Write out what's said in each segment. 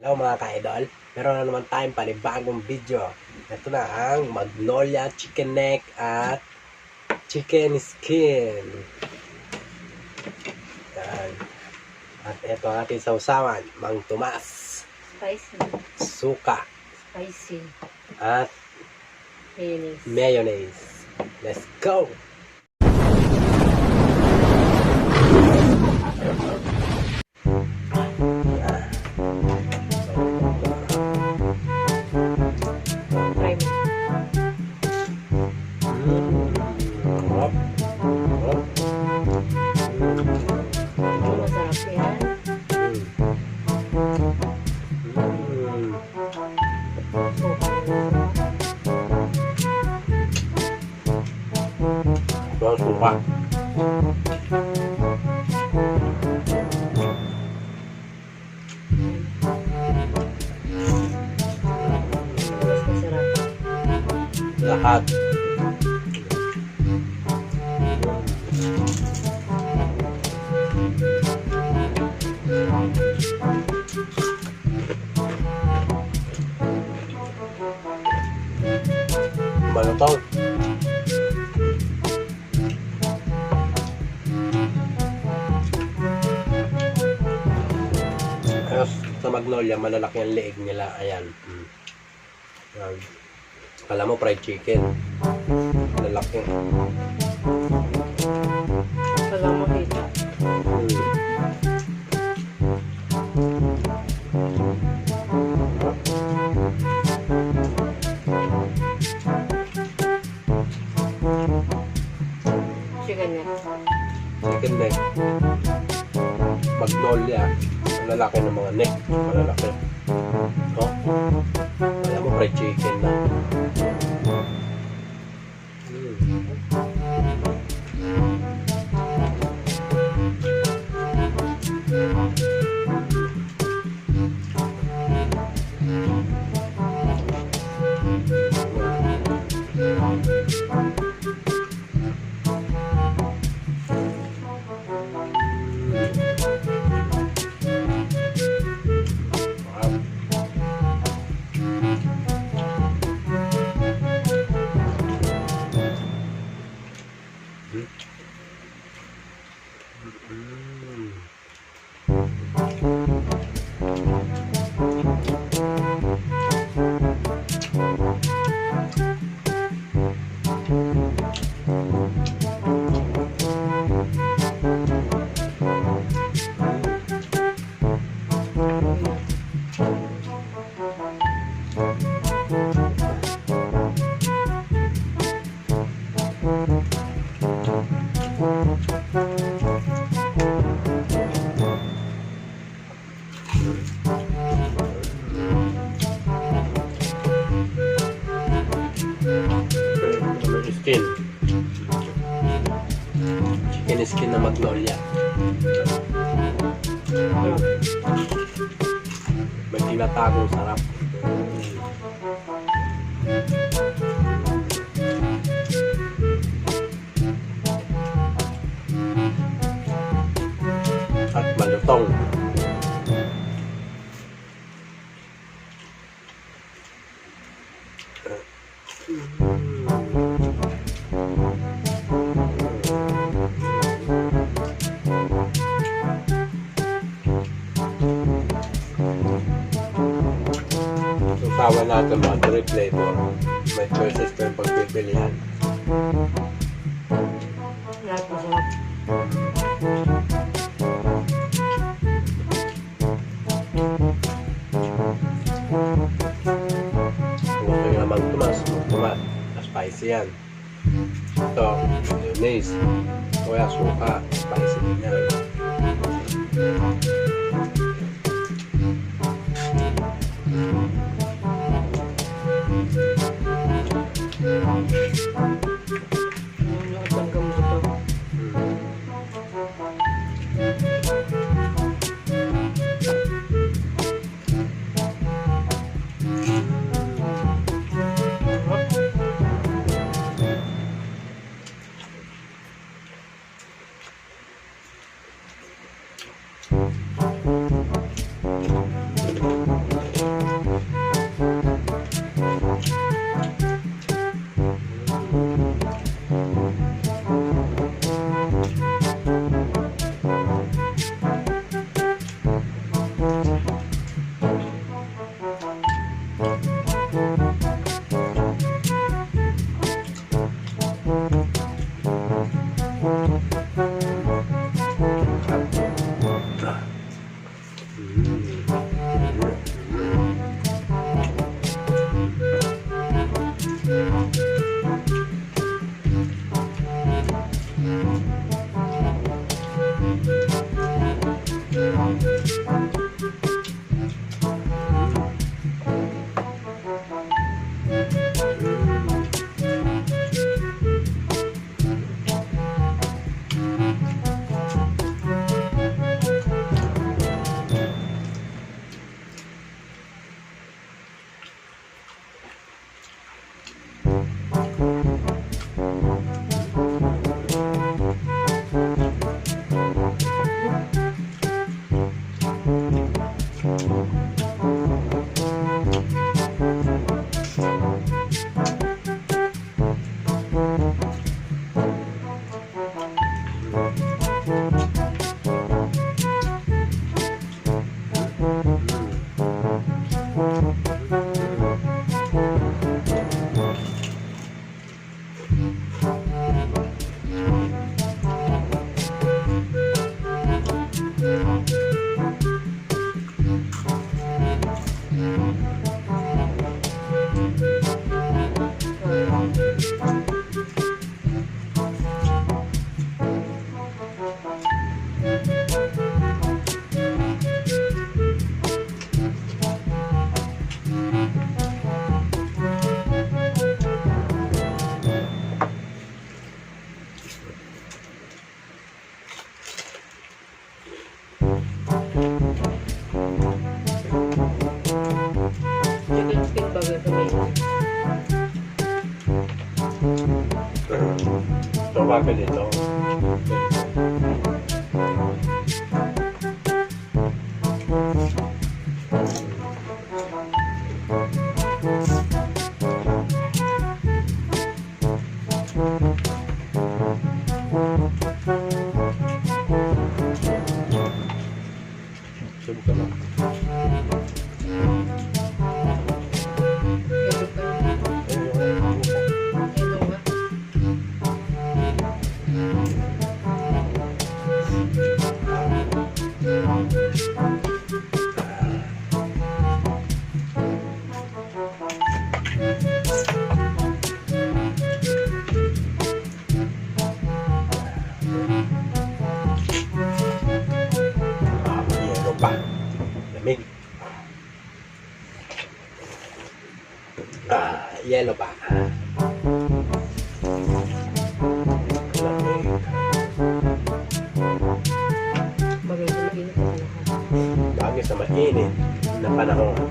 Hello mga ka-idol, meron na naman tayong panibagong video. Ito na ang magnolia chicken neck at chicken skin. Yan. At ito ang ating sausawan, Mang Tomas, Spicy. suka, Spicy. at Mayonnaise. mayonnaise. Let's go! Try mo. Sarap. Sarap. Masarap yan. Ito ang suka. Mas masarap. Lahat. Malutong. Tapos sa magnolia, malalaki ang leeg nila. Ayan. Ayan. Kala mo fried chicken. Malalaki. Wala mo dito. Chicken neck. Chicken neck. Magnolia. Malalaki ng mga neck. Malalaki. Oh. Kala mo fried chicken na. Skin. Chicken skin na magnolia. May tinatagong sarap. At malutong. Susawa natin mga 3 flavor. May choices ko yung pagpipilian. Lahat masarap. Gusto nyo namang tumas. Spicy yan. Ito, mayonnaise. Kaya suka. Spicy din yan. Lahat ng gamot ito. Chicken skin bagay sa may. So, bakit ito? Subukan lang. Ito ba? Yelo pa. Lamig. Yelo pa. Lamig. Bagay sa mainit na panahon. Bagay sa mainit na panahon.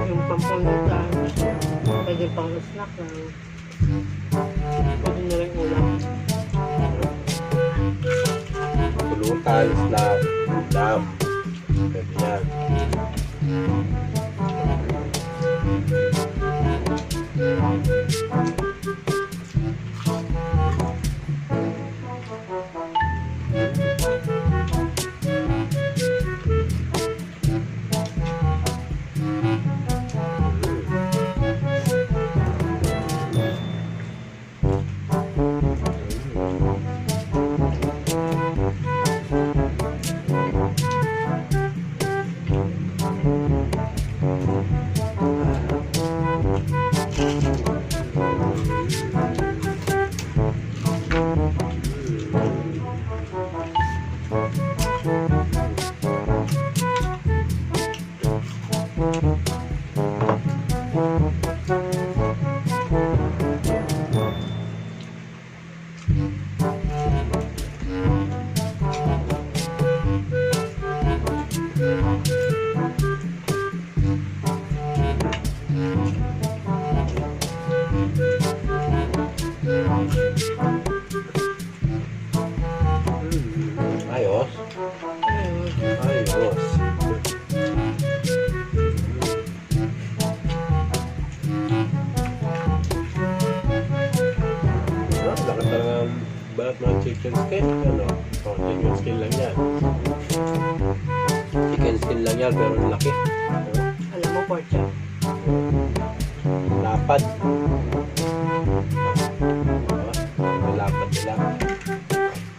Yung pampunta, pwede pang snack lang. Pwede na rin ulam. Pulutan, snack, ulam. Pwede yan. Ayos. Ayos. Laki talaga ang balat ng chicken skin. Ano? Oh, chicken skin lang yan. Chicken skin lang yan, pero ang laki. Alam mo, pork chop. Lapad. Lapad nila.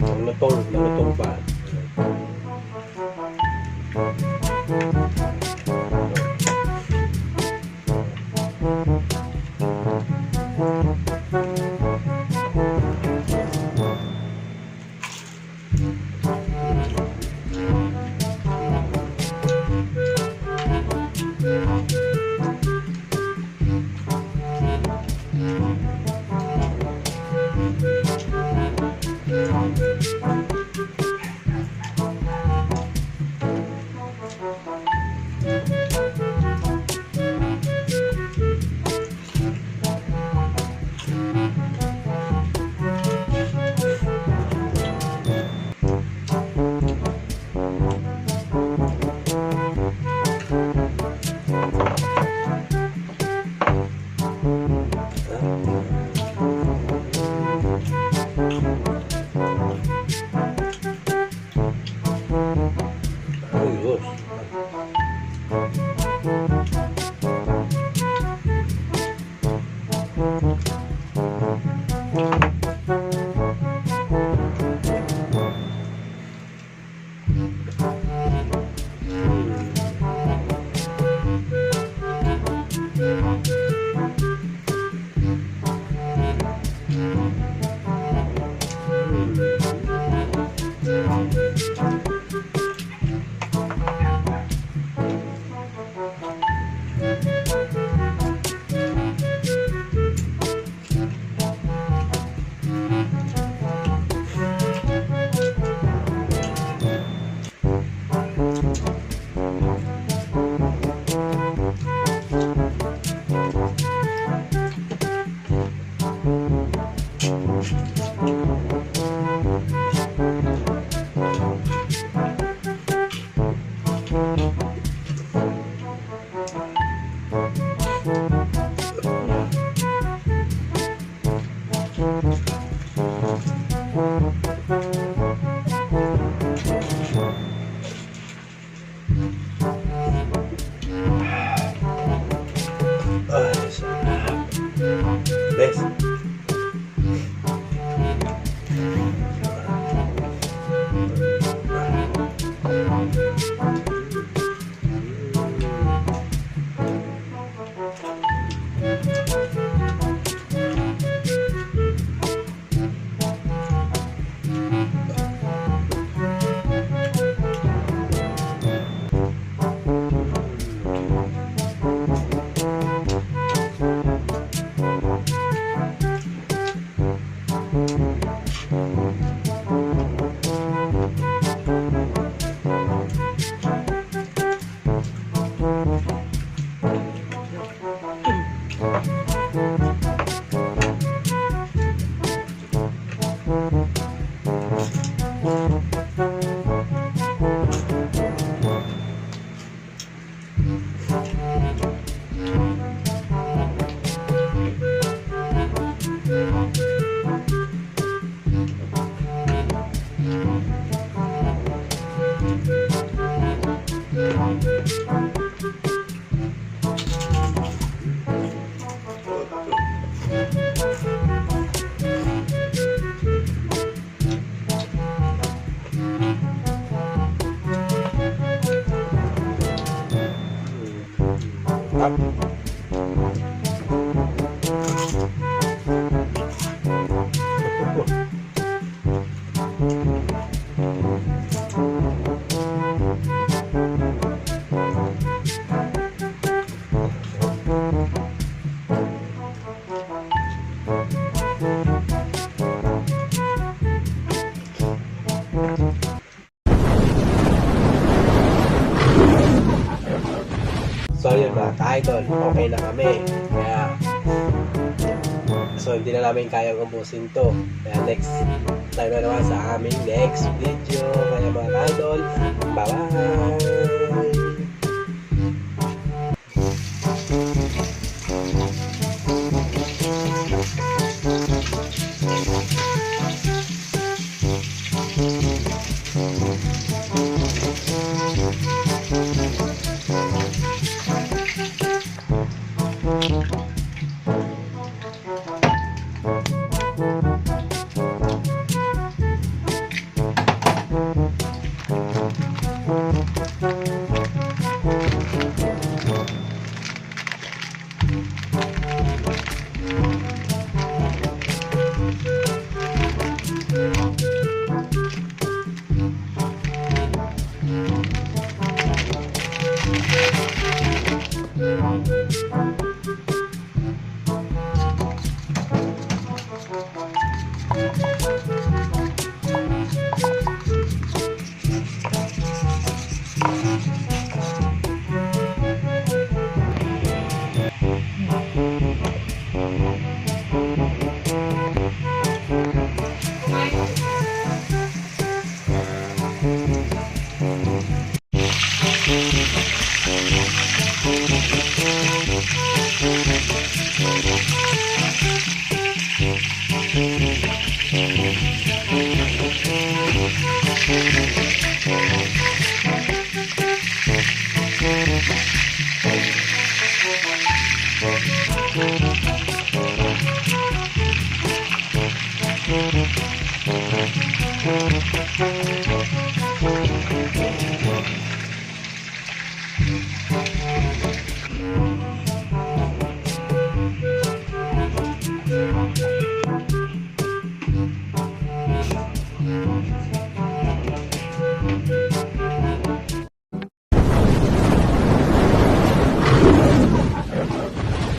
Ang lutong pa. Ay, sarap. Best. So yun mga ka-idol, okay na kami. Kaya, so hindi na namin kayang ubusin to. Kaya next time na naman sa aming next video. Kaya mga ka-idol, bye-bye!